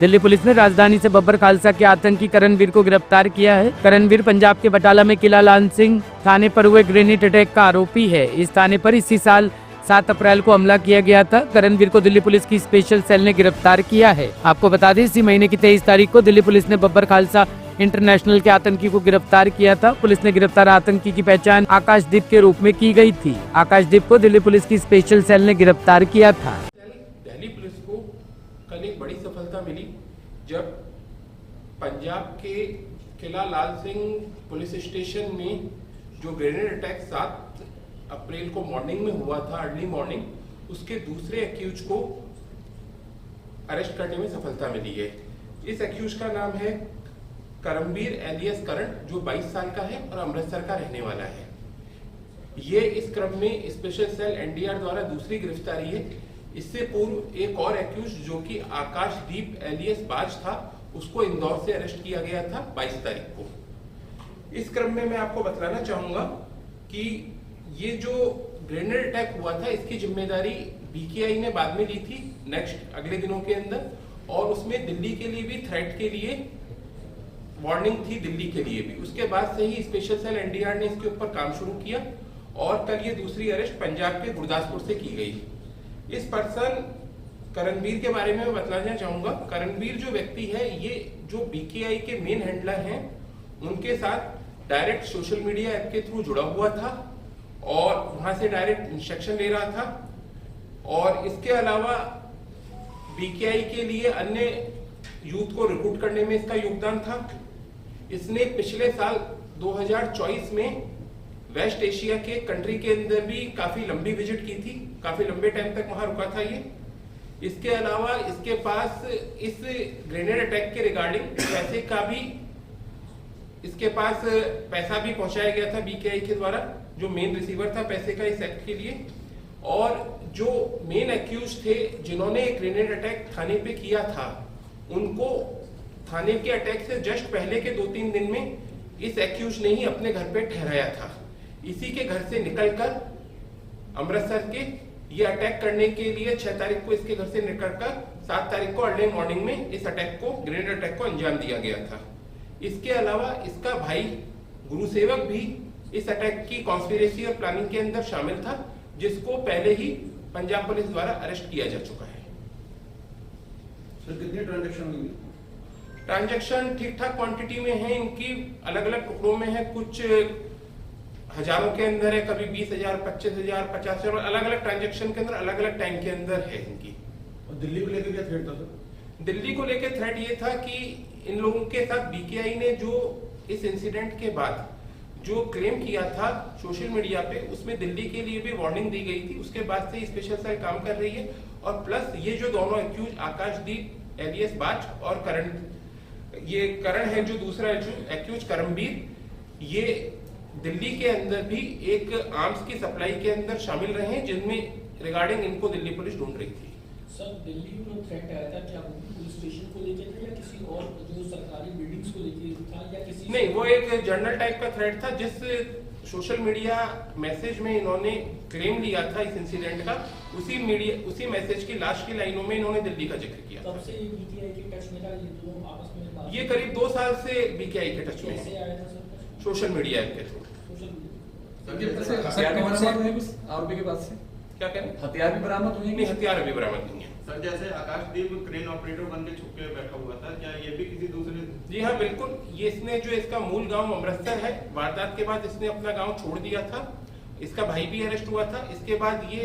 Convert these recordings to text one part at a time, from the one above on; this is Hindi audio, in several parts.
दिल्ली पुलिस ने राजधानी से बब्बर खालसा के आतंकी करणवीर को गिरफ्तार किया है। करणवीर पंजाब के बटाला में किला लाल सिंह थाने पर हुए ग्रेनेड अटैक का आरोपी है। इस थाने पर इसी साल 7 अप्रैल को हमला किया गया था। करणवीर को दिल्ली पुलिस की स्पेशल सेल ने गिरफ्तार किया है। आपको बता दें, इसी महीने की 23 तारीख को दिल्ली पुलिस ने बब्बर खालसा इंटरनेशनल के आतंकी को गिरफ्तार किया था। पुलिस ने गिरफ्तार आतंकी की पहचान आकाशदीप के रूप में की गई थी। आकाशदीप को दिल्ली पुलिस की स्पेशल सेल ने गिरफ्तार किया था। दिल्ली पुलिस को कल एक बड़ी सफलता मिली जब पंजाब के किला लाल सिंह पुलिस स्टेशन में जो ग्रेनेड अटैक 7 अप्रैल को मॉर्निंग में हुआ था, अर्ली मॉर्निंग, उसके दूसरे एक्यूज को अरेस्ट करने में सफलता मिली है। इस एक्यूज का नाम है करमबीर एलियस करण, जो 22 साल का है और अमृतसर का रहने वाला है। ये इस क्रम में स्पेशल सेल एनडीआर द्वारा दूसरी गिरफ्तारी है। इससे पूर्व एक और एक्यूज जो कि आकाशदीप एलियस बाज था, उसको इंदौर से अरेस्ट किया गया था 22 तारीख को। इस क्रम में मैं आपको बतलाना चाहूंगा कि ये जो ग्रेनेड अटैक हुआ था, इसकी जिम्मेदारी बीकेआई ने बाद में ली थी नेक्स्ट अगले दिनों के अंदर, और उसमें दिल्ली के लिए भी थ्रेट के लिए वार्निंग थी, दिल्ली के लिए भी। उसके बाद से ही स्पेशल सेल एनडीआर ने इसके ऊपर काम शुरू किया और कल ये दूसरी अरेस्ट पंजाब के गुरदासपुर से की गई। इस पर्सन करणवीर के बारे में मैं बतलाना चाहूंगा। करणवीर जो व्यक्ति है, ये जो बीकेआई के मेन हैंडलर हैं, उनके साथ डायरेक्ट सोशल मीडिया ऐप के थ्रू जुड़ा हुआ था और वहां से डायरेक्ट इंस्ट्रक्शन ले रहा था। और इसके अलावा बीकेआई के लिए अन्य यूथ को रिक्रूट करने में इसका योगदान था। इसने पिछले साल 2024 में वेस्ट एशिया के कंट्री के अंदर भी काफी लंबी विजिट की थी, काफी लंबे टाइम तक वहां रुका था ये। इसके अलावा इसके पास इस ग्रेनेड अटैक के रिगार्डिंग पैसे का भी, इसके पास पैसा भी पहुंचाया गया था बीकेआई के द्वारा, जो मेन रिसीवर था पैसे का इस एक्ट के लिए। और जो मेन एक्यूज थे जिन्होंने ग्रेनेड अटैक थाने पे किया था, उनको थाने के अटैक से जस्ट पहले के 2-3 दिन में इस एक्यूज ने ही अपने घर पे ठहराया था। इसी के घर से निकलकर अमृतसर के ये अटैक करने के लिए 6 तारीख को इसके घर से निकलकर 7 तारीख को अर्ली मॉर्निंग में इस अटैक को, ग्रेनेड अटैक को अंजाम दिया गया था। इसके अलावा इसका भाई गुरुसेवक भी इस अटैक की कॉन्स्पिरेसी और प्लानिंग के अंदर शामिल था, जिसको पहले ही पंजाब पुलिस द्वारा अरेस्ट किया जा चुका है। सर, कितनी ट्रांजैक्शन हुई? ट्रांजैक्शन ठीक ठाक क्वांटिटी में है, इनकी अलग अलग टुकड़ों में है, कुछ हजारों के अंदर है, कभी 20,000, 25,000, 50,000, अलग अलग ट्रांजैक्शन के अंदर अलग अलग टाइम के अंदर है इनकी। और दिल्ली को लेकर क्या थ्रेट था सर? दिल्ली को लेकर थ्रेट ये था कि इन लोगों के साथ बीकेआई ने जो इस इंसिडेंट के बाद जो क्लेम किया था सोशल मीडिया पे, उसमें दिल्ली के लिए भी वार्निंग दी गई थी। उसके बाद से स्पेशल सेल काम कर रही है। और प्लस ये जो दोनों एक्यूज आकाशदीप एलियस बाज और करण है, जो दूसरा एक्यूज करमबीर, ये दिल्ली के अंदर भी एक आर्म्स की सप्लाई के अंदर शामिल रहे हैं, जिनमें रिगार्डिंग इनको दिल्ली पुलिस ढूंढ रही थी। सर, दिल्ली में थ्रेट आया था, क्या वो पुलिस स्टेशन को लेकर था या किसी और जो सरकारी बिल्डिंग्स को लेकर था या किसी? नहीं, वो एक जनरल टाइप का थ्रेट था। जिस सोशल मीडिया मैसेज में इन्होंने क्लेम लिया था इस इंसिडेंट का, उसी मैसेज की लास्ट की लाइनों में इन्होंने दिल्ली का जिक्र किया। तब से बीकेआई के टच में था ये दोनों आपस में बात? ये करीब 2 साल से बीकेआई के टच में कैसे है, आया था सर? सोशल मीडिया ऐप के थ्रू। आरोपी के पास से क्या कह रहे हैं? हथियार भी बरामद हुए? नहीं, हथियार अभी बरामद नहीं है। सर, जैसे आकाशदीप क्रेन ऑपरेटर बन के छुप के बैठा हुआ था, क्या ये भी किसी दूसरे? जी हाँ, बिल्कुल। ये इसने जो इसका मूल गांव अमृतसर है, वारदात के बाद इसने अपना गांव छोड़ दिया था। इसका भाई भी अरेस्ट हुआ था। इसके बाद ये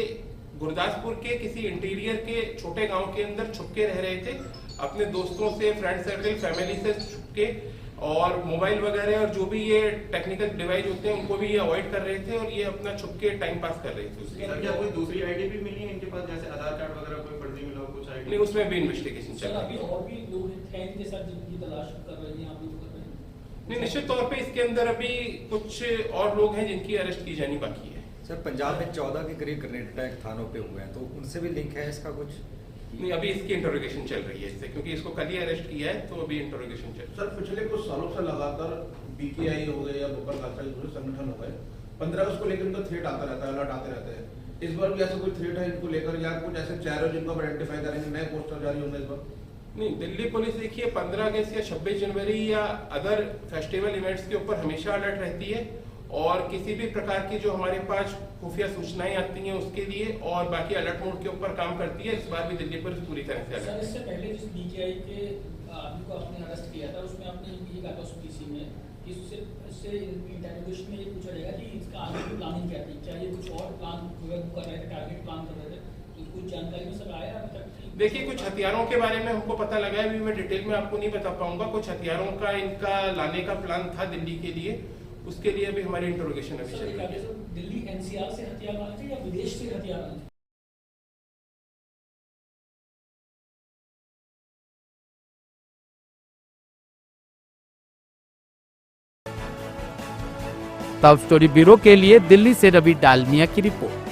गुरदासपुर के किसी इंटीरियर के छोटे गांव के अंदर छुप के रह रहे थे, अपने दोस्तों से, फ्रेंड सर्कल, फैमिली से छुप के, और मोबाइल वगैरह और जो भी ये टेक्निकल डिवाइस होते हैं उनको भी ये अवॉइड कर रहे थे और ये अपना छुप के टाइम पास कर रहे थे उसके। सर, क्या कोई दूसरी आईडी भी मिली है इनके पास, जैसे आधार कार्ड वगैरह कोई फर्जी मिला हो, कुछ आईडी? नहीं, उसमें भी इन्वेस्टिगेशन चल सर, रही अभी है। और भी लोग हैं इनके साथ जिनकी तलाश कर रहे हैं, आप लोग कर रहे हैं? नहीं, निश्चित तौर पे इसके अंदर अभी कुछ और लोग हैं जिनकी अरेस्ट की जानी बाकी है। सर, पंजाब में 14 के करीब ग्रेनेड अटैक थानों पे हुए हैं, तो उनसे भी लिंक है इसका कुछ? नहीं, अभी इसकी इंटरोगेशन चल रही है इससे, क्योंकि इसको कल ही अरेस्ट किया है, तो अभी इंटरोगेशन चल रही है। सर, पिछले कुछ सालों से लगातार बीकेआई हो गए या बब्बर खालसा जैसे संगठन हो गए, 15 अगस्त को लेकर उनका थ्रेट आता रहता है, अलर्ट आते रहते हैं। इस बार भी ऐसा कोई थ्रेट है इनको लेकर, या कुछ ऐसे चेहरे जिनको आप आइडेंटिफाई करेंगे, नए पोस्टर जारी होंगे इस बार? नहीं, दिल्ली पुलिस देखिए 15 अगस्त या 26 जनवरी या अदर फेस्टिवल इवेंट्स के ऊपर हमेशा अलर्ट रहती है, और किसी भी प्रकार की जो हमारे पास खुफिया सूचनाएं आती हैं उसके लिए, और बाकी अलर्ट मोड के ऊपर काम करती है। इस बार भी दिल्ली पुलिस पूरी तरह से अलर्ट सर, है। इससे पहले जिस बीकेआई के आदमी को आपने अरेस्ट किया था उसमें आपने ये कहा था उस पीसी में कि इससे इंटरोगेशन में ये पूछा जाएगा कि इसका आगे की प्लानिंग क्या थी, क्या ये कुछ और प्लान कर रहे थे, टारगेट प्लान कर रहे थे, तो कुछ जानकारी में सर आया अभी तक? देखिए, कुछ हथियारों के बारे में हमको पता लगा है, अभी मैं डिटेल में आपको नहीं बता पाऊंगा। कुछ हथियारों का इनका लाने का प्लान था दिल्ली के लिए, उसके लिए अभी हमारी इंटरोगेशन अभी चल रही है। दिल्ली एनसीआर से हथियार लाए थे या विदेश से हथियार लाए थे? टॉप स्टोरी ब्यूरो के लिए दिल्ली से रवि डालमिया की रिपोर्ट।